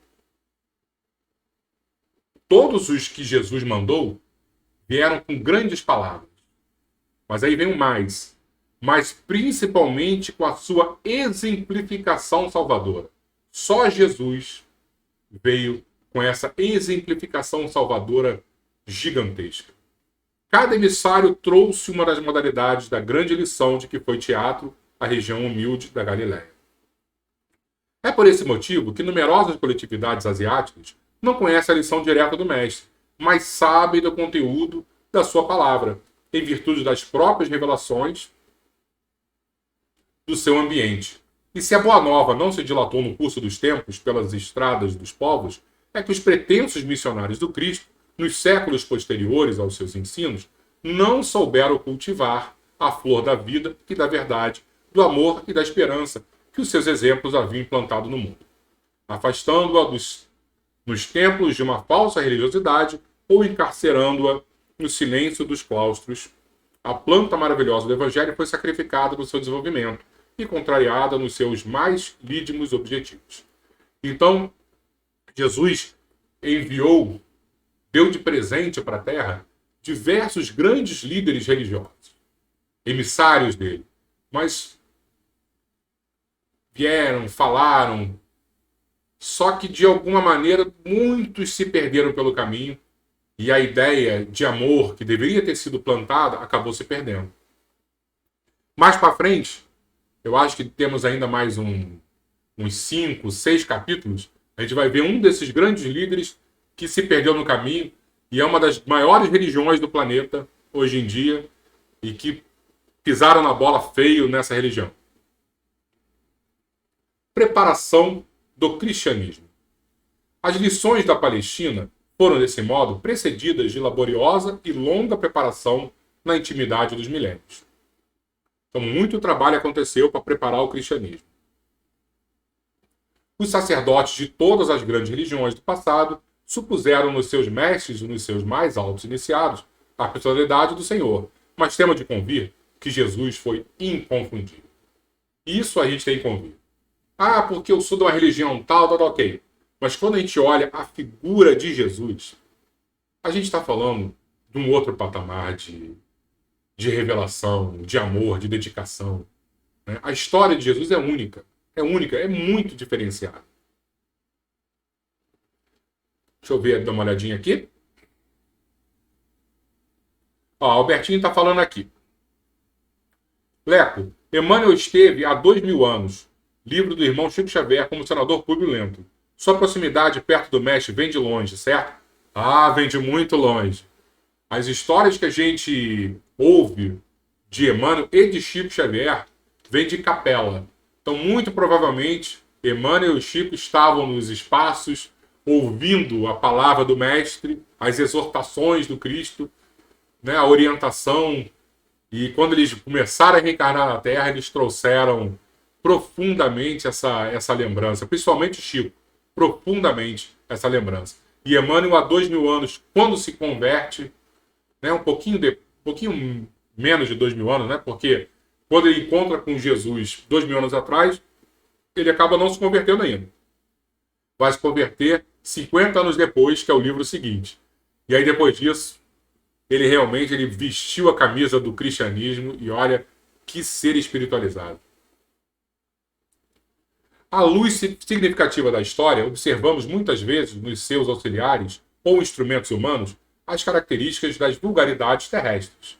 [SPEAKER 1] Todos os que Jesus mandou vieram com grandes palavras. Mas aí vem o mais. Mas principalmente com a sua exemplificação salvadora. Só Jesus veio com essa exemplificação salvadora gigantesca. Cada emissário trouxe uma das modalidades da grande lição de que foi teatro a região humilde da Galiléia. É por esse motivo que numerosas coletividades asiáticas não conhecem a lição direta do mestre, mas sabem do conteúdo da sua palavra, em virtude das próprias revelações do seu ambiente. E se a Boa Nova não se dilatou no curso dos tempos pelas estradas dos povos, é que os pretensos missionários do Cristo, nos séculos posteriores aos seus ensinos, não souberam cultivar a flor da vida e da verdade, do amor e da esperança que os seus exemplos haviam implantado no mundo, afastando-a nos templos de uma falsa religiosidade ou encarcerando-a no silêncio dos claustros. A planta maravilhosa do Evangelho foi sacrificada no seu desenvolvimento e contrariada nos seus mais lídimos objetivos. Então, Jesus enviou, deu de presente para a Terra diversos grandes líderes religiosos, emissários dele, mas vieram, falaram, só que de alguma maneira muitos se perderam pelo caminho e a ideia de amor que deveria ter sido plantada acabou se perdendo. Mais para frente, eu acho que temos ainda mais uns 5, 6 capítulos, a gente vai ver um desses grandes líderes que se perdeu no caminho e é uma das maiores religiões do planeta hoje em dia e que pisaram na bola feio nessa religião. Preparação do cristianismo. As lições da Palestina foram, desse modo, precedidas de laboriosa e longa preparação na intimidade dos milênios. Então, muito trabalho aconteceu para preparar o cristianismo. Os sacerdotes de todas as grandes religiões do passado supuseram nos seus mestres e nos seus mais altos iniciados a personalidade do Senhor, mas temos de convir que Jesus foi inconfundível. Isso a gente tem que convir. Ah, porque eu sou de uma religião tal, ok. Mas quando a gente olha a figura de Jesus, a gente está falando de um outro patamar de revelação, de amor, de dedicação. Né? A história de Jesus é única, é muito diferenciada. Deixa eu ver, dar uma olhadinha aqui. Ó, Albertinho está falando aqui. Leco, Emmanuel esteve há 2000 anos. Livro do irmão Chico Xavier como senador Públio Lento. Sua proximidade perto do mestre vem de longe, certo? Ah, vem de muito longe. As histórias que a gente ouve de Emmanuel e de Chico Xavier vêm de capela. Então, muito provavelmente, Emmanuel e Chico estavam nos espaços ouvindo a palavra do mestre, as exortações do Cristo, né, a orientação. E quando eles começaram a reencarnar na Terra, eles trouxeram profundamente essa lembrança, principalmente Chico, profundamente essa lembrança. E Emmanuel, há 2000 anos, quando se converte, né, um pouquinho menos de 2000 anos, né, porque quando ele encontra com Jesus 2000 anos atrás, ele acaba não se convertendo ainda. Vai se converter 50 anos depois, que é o livro seguinte. E aí, depois disso, ele vestiu a camisa do cristianismo e olha que ser espiritualizado. À luz significativa da história, observamos muitas vezes nos seus auxiliares ou instrumentos humanos as características das vulgaridades terrestres.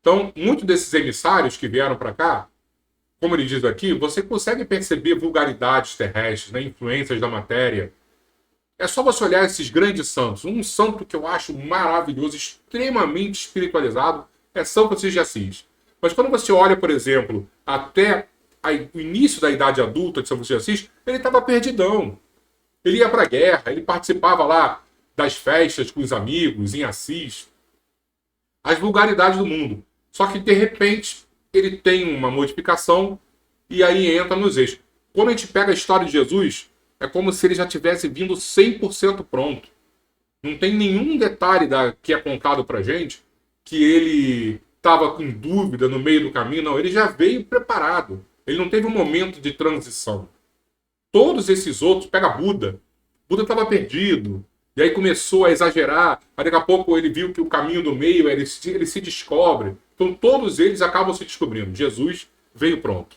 [SPEAKER 1] Então, muitos desses emissários que vieram para cá, como ele diz aqui, você consegue perceber vulgaridades terrestres, né, influências da matéria. É só você olhar esses grandes santos. Um santo que eu acho maravilhoso, extremamente espiritualizado, é São Francisco de Assis. Mas quando você olha, por exemplo, até o início da idade adulta de São Francisco de Assis, ele estava perdidão. Ele ia para a guerra, ele participava lá das festas com os amigos, em Assis. As vulgaridades do mundo. Só que, de repente, ele tem uma modificação e aí entra nos eixos. Quando a gente pega a história de Jesus, é como se ele já tivesse vindo 100% pronto. Não tem nenhum detalhe que é contado pra gente que ele estava com dúvida no meio do caminho. Não, ele já veio preparado. Ele não teve um momento de transição. Todos esses outros, pega Buda. Buda estava perdido. E aí começou a exagerar. Aí daqui a pouco ele viu que o caminho do meio, ele se descobre. Então todos eles acabam se descobrindo. Jesus veio pronto.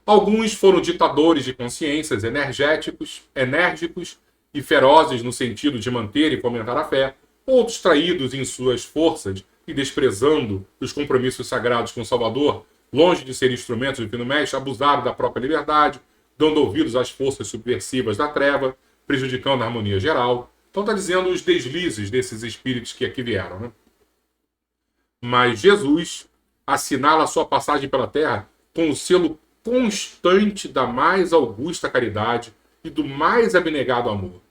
[SPEAKER 1] Alguns foram ditadores de consciências enérgicos e ferozes no sentido de manter e fomentar a fé. Outros traídos em suas forças e desprezando os compromissos sagrados com o Salvador, longe de ser instrumentos do Divino Mestre, abusaram da própria liberdade, dando ouvidos às forças subversivas da treva, prejudicando a harmonia geral. Então está dizendo os deslizes desses espíritos que aqui vieram. Né? Mas Jesus assinala a sua passagem pela Terra com o selo constante da mais augusta caridade e do mais abnegado amor.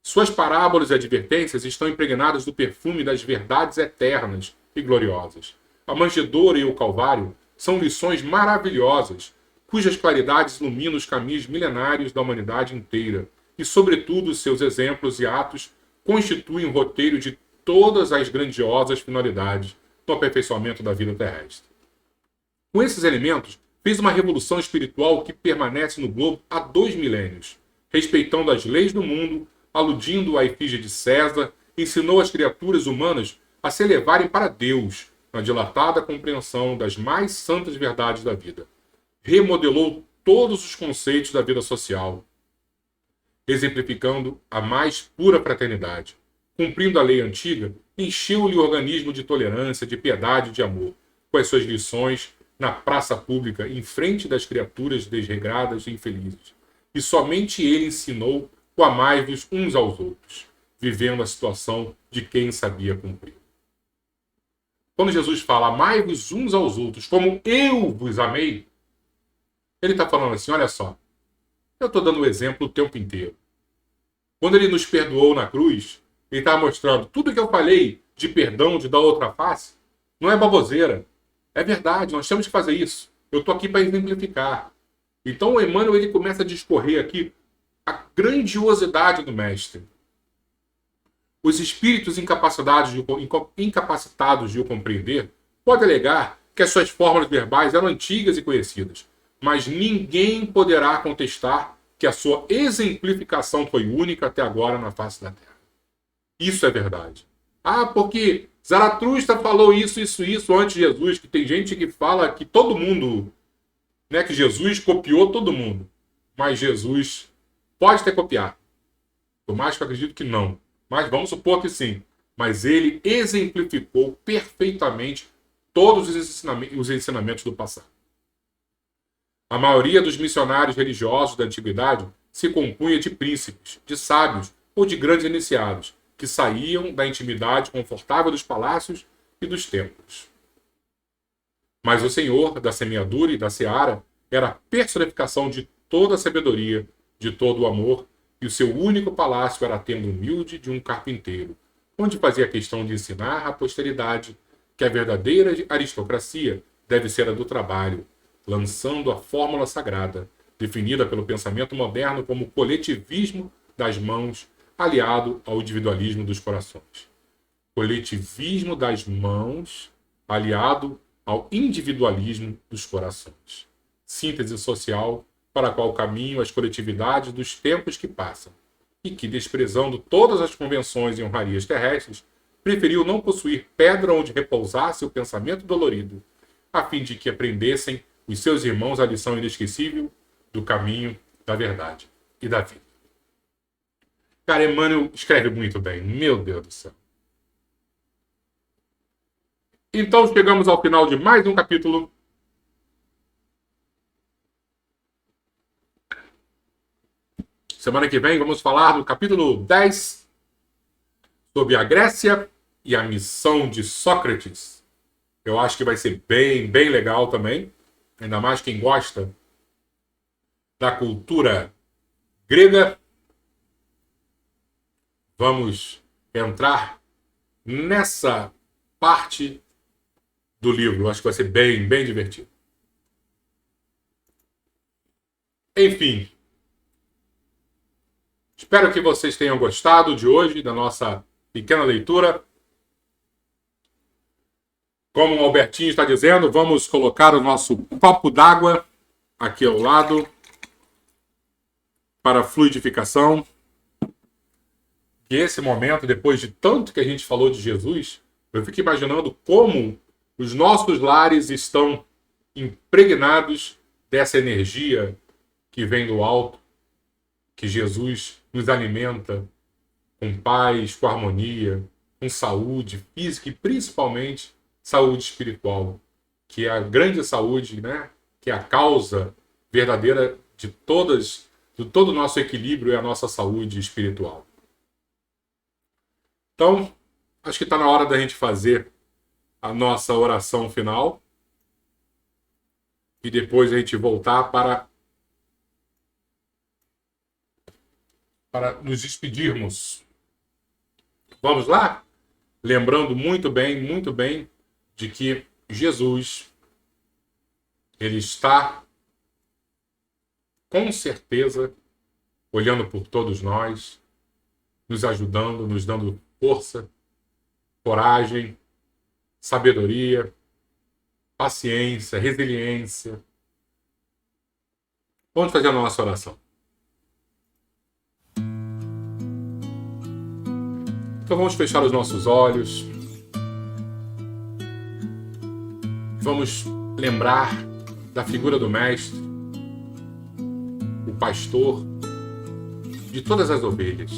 [SPEAKER 1] Suas parábolas e advertências estão impregnadas do perfume das verdades eternas e gloriosas. A manjedoura e o Calvário são lições maravilhosas, cujas claridades iluminam os caminhos milenários da humanidade inteira, e, sobretudo, seus exemplos e atos constituem o roteiro de todas as grandiosas finalidades do aperfeiçoamento da vida terrestre. Com esses elementos, fez uma revolução espiritual que permanece no globo há 2 milênios, respeitando as leis do mundo, aludindo à efígie de César, ensinou as criaturas humanas a se elevarem para Deus, na dilatada compreensão das mais santas verdades da vida. Remodelou todos os conceitos da vida social, exemplificando a mais pura fraternidade. Cumprindo a lei antiga, encheu-lhe o organismo de tolerância, de piedade e de amor, com as suas lições na praça pública, em frente das criaturas desregradas e infelizes. E somente ele ensinou o amai-vos uns aos outros, vivendo a situação de quem sabia cumprir. Quando Jesus fala amai-vos uns aos outros como eu vos amei, ele está falando assim, olha só, eu estou dando o exemplo o tempo inteiro. Quando ele nos perdoou na cruz, ele está mostrando tudo que eu falei de perdão, de dar outra face, não é baboseira. É verdade, nós temos que fazer isso. Eu estou aqui para exemplificar. Então o Emmanuel ele começa a discorrer aqui a grandiosidade do Mestre. Os espíritos incapacitados de o compreender podem alegar que as suas fórmulas verbais eram antigas e conhecidas, mas ninguém poderá contestar que a sua exemplificação foi única até agora na face da terra. Isso é verdade. Ah, porque Zaratustra falou isso antes de Jesus, que tem gente que fala que todo mundo, né, que Jesus copiou todo mundo. Mas Jesus pode ter copiado. Por mais que eu acredito que não. Mas vamos supor que sim. Mas ele exemplificou perfeitamente todos os ensinamentos do passado. A maioria dos missionários religiosos da antiguidade se compunha de príncipes, de sábios ou de grandes iniciados, que saíam da intimidade confortável dos palácios e dos templos. Mas o Senhor da semeadura e da seara era a personificação de toda a sabedoria, de todo o amor, e o seu único palácio era a tenda humilde de um carpinteiro, onde fazia questão de ensinar à posteridade que a verdadeira aristocracia deve ser a do trabalho, lançando a fórmula sagrada, definida pelo pensamento moderno como coletivismo das mãos, aliado ao individualismo dos corações. Coletivismo das mãos, aliado ao individualismo dos corações. Síntese social para a qual caminham as coletividades dos tempos que passam, e que, desprezando todas as convenções e honrarias terrestres, preferiu não possuir pedra onde repousasse o pensamento dolorido, a fim de que aprendessem os seus irmãos a lição inesquecível do caminho da verdade e da vida. Cara, Emmanuel escreve muito bem. Meu Deus do céu. Então chegamos ao final de mais um capítulo. Semana que vem vamos falar do capítulo 10 sobre a Grécia e a missão de Sócrates. Eu acho que vai ser bem legal também. Ainda mais quem gosta da cultura grega. Vamos entrar nessa parte do livro. Acho que vai ser bem divertido. Enfim. Espero que vocês tenham gostado de hoje, da nossa pequena leitura. Como o Albertinho está dizendo, vamos colocar o nosso copo d'água aqui ao lado para fluidificação. E esse momento, depois de tanto que a gente falou de Jesus, eu fico imaginando como os nossos lares estão impregnados dessa energia que vem do alto, que Jesus nos alimenta com paz, com harmonia, com saúde física e principalmente saúde espiritual, que é a grande saúde, né? Que é a causa verdadeira de todo o nosso equilíbrio, é a nossa saúde espiritual. Então, acho que está na hora da gente fazer a nossa oração final e depois a gente voltar para nos despedirmos. Vamos lá? Lembrando muito bem de que Jesus, ele está com certeza olhando por todos nós, nos ajudando, nos dando força, coragem, sabedoria, paciência, resiliência. Vamos fazer a nossa oração. Então vamos fechar os nossos olhos. Vamos lembrar da figura do Mestre, o pastor de todas as ovelhas.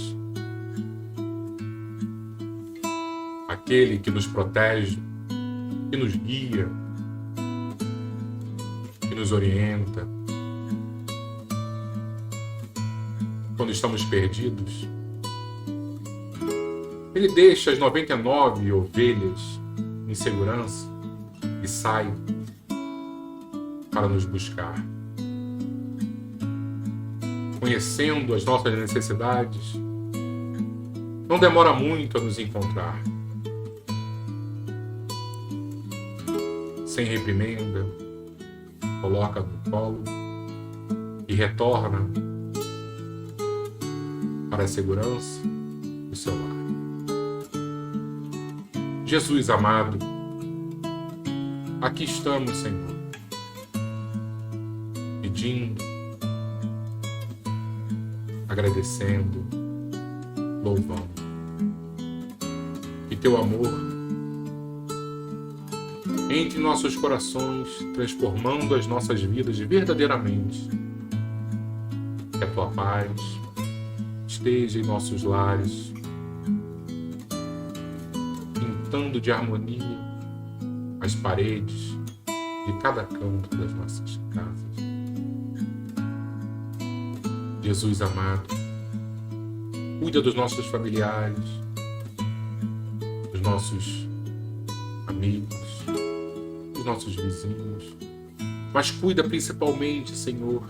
[SPEAKER 1] Aquele que nos protege, que nos guia, que nos orienta. Quando estamos perdidos, ele deixa as 99 ovelhas em segurança e sai para nos buscar. Conhecendo as nossas necessidades, não demora muito a nos encontrar. Sem reprimenda, coloca no colo e retorna para a segurança do seu lar. Jesus amado, aqui estamos, Senhor, pedindo agradecendo, louvando. Que teu amor entre em nossos corações, transformando as nossas vidas verdadeiramente. Que a tua paz esteja em nossos lares, pintando de harmonia as paredes de cada canto das nossas casas. Jesus amado, cuida dos nossos familiares, dos nossos amigos, dos nossos vizinhos, mas cuida principalmente, Senhor,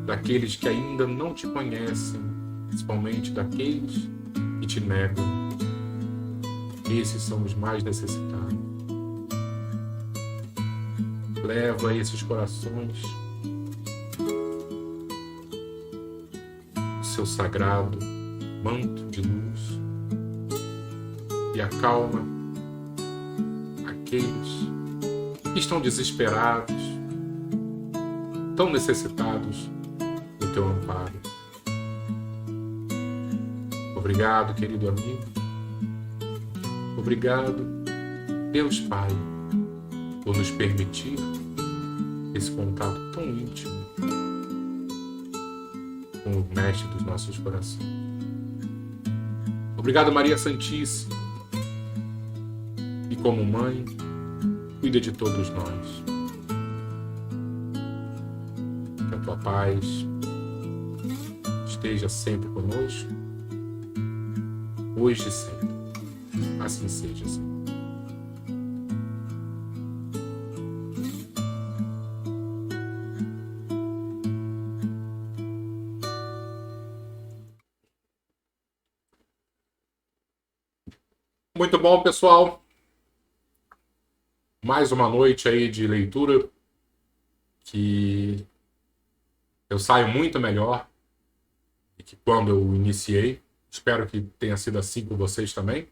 [SPEAKER 1] daqueles que ainda não te conhecem, principalmente daqueles que te negam. Esses são os mais necessitados. Leva esses corações o seu sagrado manto de luz e acalma aqueles que estão desesperados, tão necessitados do teu amparo. Obrigado, querido amigo. Obrigado, Deus Pai, por nos permitir esse contato tão íntimo com o Mestre dos nossos corações. Obrigado, Maria Santíssima, e como mãe, cuida de todos nós. Que a tua paz esteja sempre conosco, hoje e sempre. Assim seja, Senhor. Muito bom, pessoal. Mais uma noite aí de leitura que eu saio muito melhor do que quando eu iniciei. Espero que tenha sido assim com vocês também.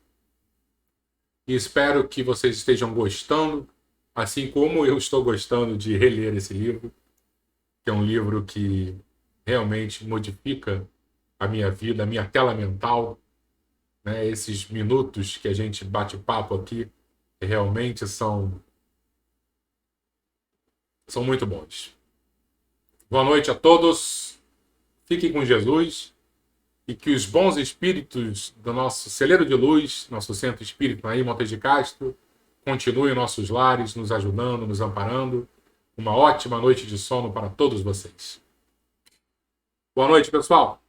[SPEAKER 1] E espero que vocês estejam gostando, assim como eu estou gostando de reler esse livro, que é um livro que realmente modifica a minha vida, a minha tela mental, né? Esses minutos que a gente bate papo aqui realmente são muito bons. Boa noite a todos. Fiquem com Jesus e que os bons espíritos do nosso celeiro de luz, nosso centro espírita aí, Montes de Castro, continuem em nossos lares, nos ajudando, nos amparando. Uma ótima noite de sono para todos vocês. Boa noite, pessoal.